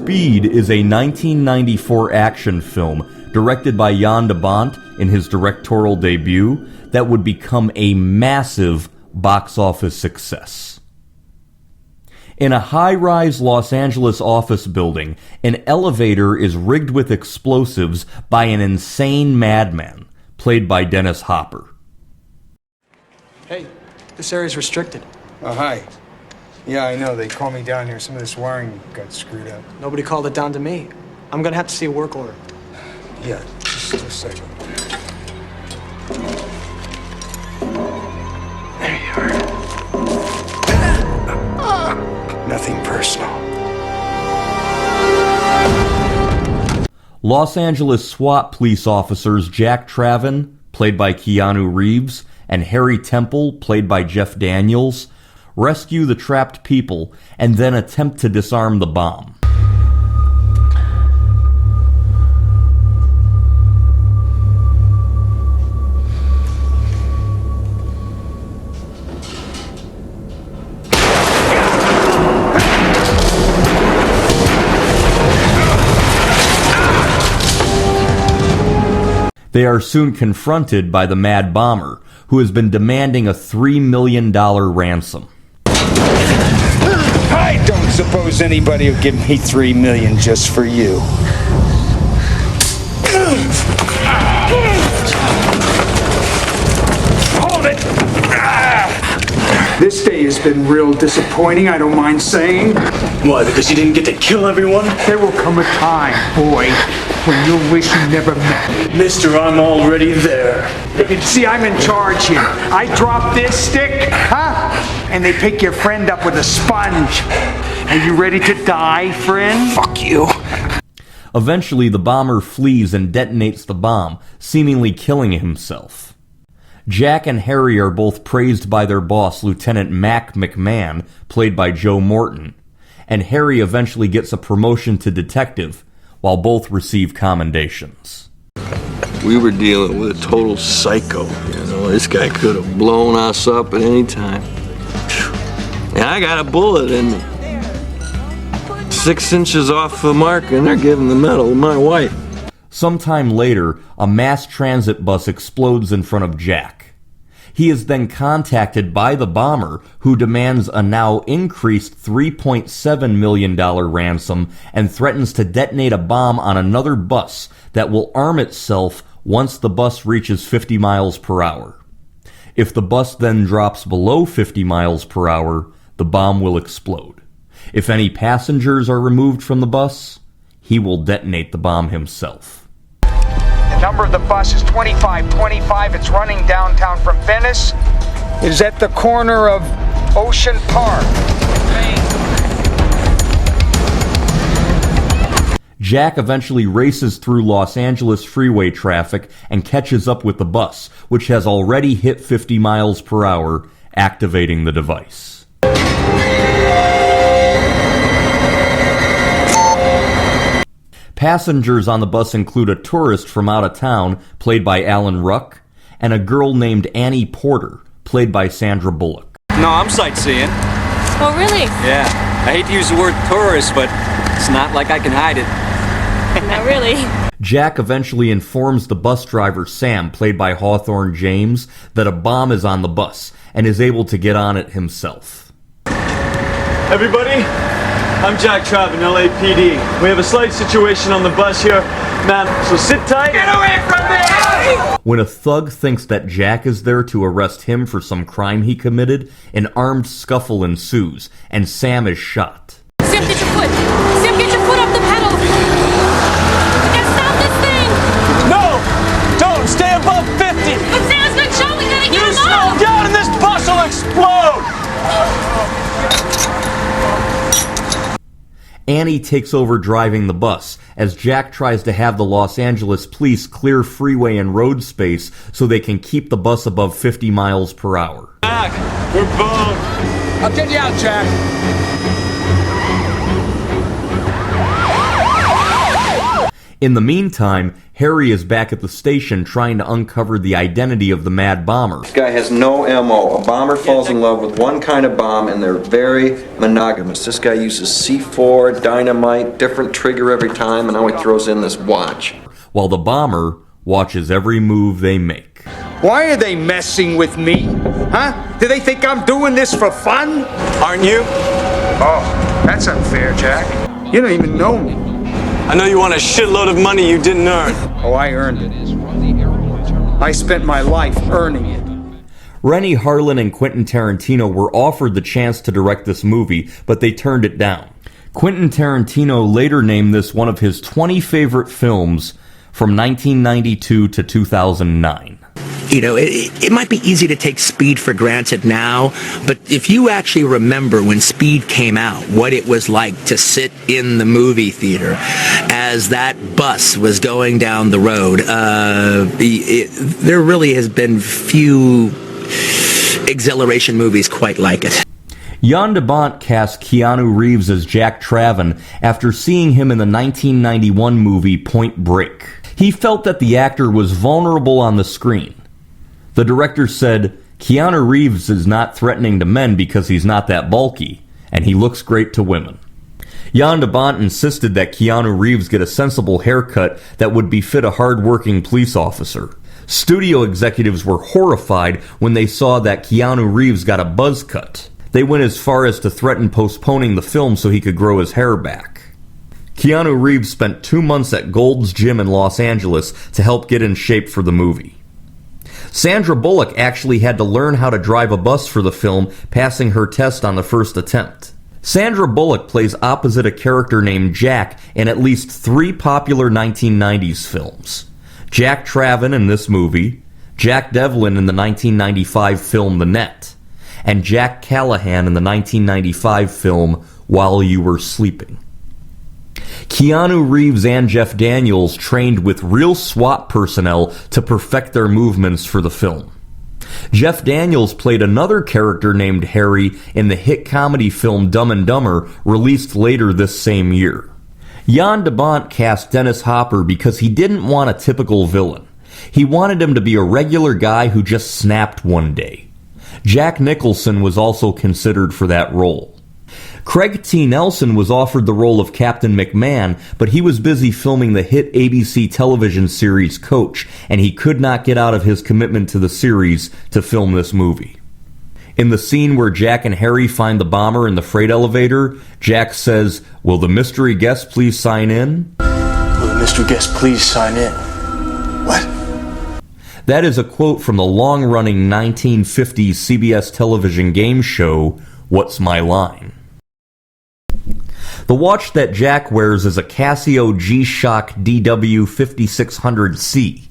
Speed is a 1994 action film directed by Jan de Bont in his directorial debut that would become a massive box office success. In a high-rise Los Angeles office building, an elevator is rigged with explosives by an insane madman, played by Dennis Hopper. Hey, this area's restricted. Oh, hi. Yeah, I know. They called me down here. Some of this wiring got screwed up. Nobody called it down to me. I'm gonna have to see a work order. Yeah, just a second. There you are. Nothing personal. Los Angeles SWAT police officers Jack Traven, played by Keanu Reeves, and Harry Temple, played by Jeff Daniels, rescue the trapped people and then attempt to disarm the bomb. They are soon confronted by the Mad Bomber, who has been demanding a $3 million ransom. I don't suppose anybody will give me $3 million just for you. Hold it! This day has been real disappointing, I don't mind saying. Why, because you didn't get to kill everyone? There will come a time, boy, when you'll wish you never met me. Mister, I'm already there. See, I'm in charge here. I drop this stick, and they pick your friend up with a sponge. Are you ready to die, friend? Fuck you. Eventually, the bomber flees and detonates the bomb, seemingly killing himself. Jack and Harry are both praised by their boss, Lieutenant Mac McMahon, played by Joe Morton, and Harry eventually gets a promotion to detective, while both receive commendations. We were dealing with a total psycho. You know, this guy could have blown us up at any time. And I got a bullet in me. 6 inches off the mark, and they're giving the medal to my wife. Sometime later, a mass transit bus explodes in front of Jack. He is then contacted by the bomber, who demands a now increased $3.7 million ransom and threatens to detonate a bomb on another bus that will arm itself once the bus reaches 50 miles per hour. If the bus then drops below 50 miles per hour, the bomb will explode. If any passengers are removed from the bus, he will detonate the bomb himself. The number of the bus is 2525. It's running downtown from Venice. It is at the corner of Ocean Park. Jack eventually races through Los Angeles freeway traffic and catches up with the bus, which has already hit 50 miles per hour, activating the device. Passengers on the bus include a tourist from out of town, played by Alan Ruck, and a girl named Annie Porter, played by Sandra Bullock. No, I'm sightseeing. Oh, really? Yeah. I hate to use the word tourist, but it's not like I can hide it. Not really. Jack eventually informs the bus driver, Sam, played by Hawthorne James, that a bomb is on the bus, and is able to get on it himself. Everybody, I'm Jack Traven, LAPD. We have a slight situation on the bus here, ma'am, so sit tight. Get away from me! When a thug thinks that Jack is there to arrest him for some crime he committed, an armed scuffle ensues, and Sam is shot. Sam, get your foot! Sam, get your foot off the pedal! We gotta stop this thing! No! Don't! Stay above 50! But Sam's been shot! We gotta get You him slow off! down and this bus will explode! Annie takes over driving the bus, as Jack tries to have the Los Angeles police clear freeway and road space so they can keep the bus above 50 miles per hour. Jack, we're boned. I'll get you out, Jack. In the meantime, Harry is back at the station trying to uncover the identity of the mad bomber. This guy has no MO. A bomber falls in love with one kind of bomb, and they're very monogamous. This guy uses C4, dynamite, different trigger every time, and now he throws in this watch. While the bomber watches every move they make. Why are they messing with me? Huh? Do they think I'm doing this for fun? Aren't you? Oh, that's unfair, Jack. You don't even know me. I know you want a shitload of money you didn't earn. Oh, I earned it. I spent my life earning it. Rennie Harlin and Quentin Tarantino were offered the chance to direct this movie, but they turned it down. Quentin Tarantino later named this one of his 20 favorite films from 1992 to 2009. You know, it might be easy to take Speed for granted now, but if you actually remember when Speed came out, what it was like to sit in the movie theater as that bus was going down the road, there really has been few exhilaration movies quite like it. Jan de Bont cast Keanu Reeves as Jack Traven after seeing him in the 1991 movie Point Break. He felt that the actor was vulnerable on the screen. The director said, Keanu Reeves is not threatening to men because he's not that bulky, and he looks great to women. Jan de Bont insisted that Keanu Reeves get a sensible haircut that would befit a hard-working police officer. Studio executives were horrified when they saw that Keanu Reeves got a buzz cut. They went as far as to threaten postponing the film so he could grow his hair back. Keanu Reeves spent 2 months at Gold's Gym in Los Angeles to help get in shape for the movie. Sandra Bullock actually had to learn how to drive a bus for the film, passing her test on the first attempt. Sandra Bullock plays opposite a character named Jack in at least 3 popular 1990s films. Jack Traven in this movie, Jack Devlin in the 1995 film The Net, and Jack Callahan in the 1995 film While You Were Sleeping. Keanu Reeves and Jeff Daniels trained with real SWAT personnel to perfect their movements for the film. Jeff Daniels played another character named Harry in the hit comedy film Dumb and Dumber, released later this same year. Jan de Bont cast Dennis Hopper because he didn't want a typical villain. He wanted him to be a regular guy who just snapped one day. Jack Nicholson was also considered for that role. Craig T. Nelson was offered the role of Captain McMahon, but he was busy filming the hit ABC television series Coach, and he could not get out of his commitment to the series to film this movie. In the scene where Jack and Harry find the bomber in the freight elevator, Jack says, "Will the mystery guest please sign in?" Will the mystery guest please sign in? What? That is a quote from the long-running 1950s CBS television game show, What's My Line? The watch that Jack wears is a Casio G-Shock DW5600C.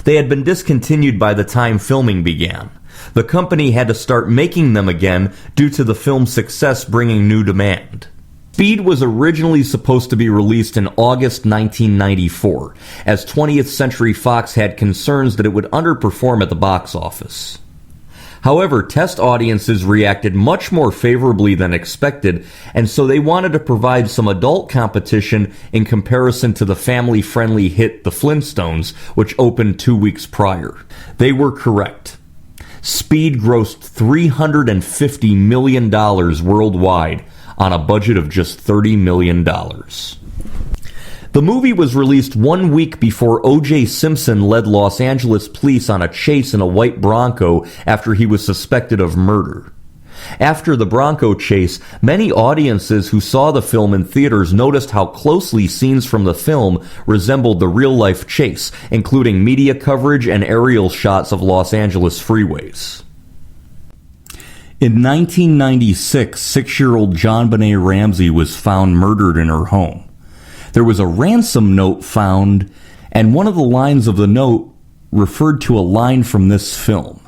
They had been discontinued by the time filming began. The company had to start making them again due to the film's success bringing new demand. Speed was originally supposed to be released in August 1994, as 20th Century Fox had concerns that it would underperform at the box office. However, test audiences reacted much more favorably than expected, and so they wanted to provide some adult competition in comparison to the family-friendly hit The Flintstones, which opened 2 weeks prior. They were correct. Speed grossed $350 million worldwide on a budget of just $30 million. The movie was released 1 week before O.J. Simpson led Los Angeles police on a chase in a white Bronco after he was suspected of murder. After the Bronco chase, many audiences who saw the film in theaters noticed how closely scenes from the film resembled the real-life chase, including media coverage and aerial shots of Los Angeles freeways. In 1996, 6-year-old JonBenet Ramsey was found murdered in her home. There was a ransom note found, and one of the lines of the note referred to a line from this film,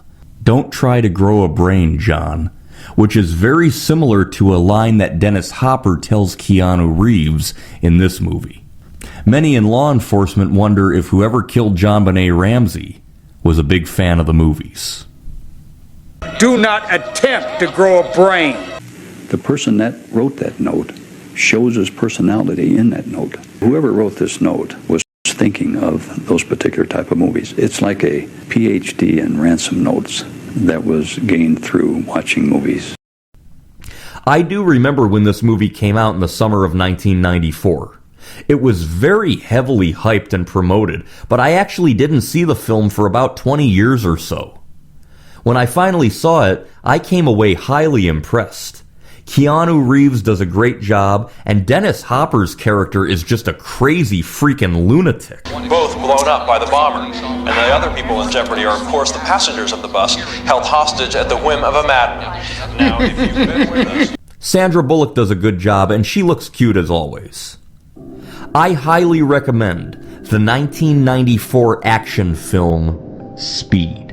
"Don't try to grow a brain, John," which is very similar to a line that Dennis Hopper tells Keanu Reeves in this movie. Many in law enforcement wonder if whoever killed JonBenet Ramsey was a big fan of the movies. Do not attempt to grow a brain. The person that wrote that note shows his personality in that note. Whoever wrote this note was thinking of those particular type of movies. It's like a PhD in ransom notes that was gained through watching movies. I do remember when this movie came out in the summer of 1994. It was very heavily hyped and promoted, but I actually didn't see the film for about 20 years or so. When I finally saw it, I came away highly impressed. Keanu Reeves does a great job, and Dennis Hopper's character is just a crazy freaking lunatic. Both blown up by the bomber, and the other people in jeopardy are, of course, the passengers of the bus, held hostage at the whim of a madman. Now, if you've been with us... Sandra Bullock does a good job, and she looks cute as always. I highly recommend the 1994 action film Speed.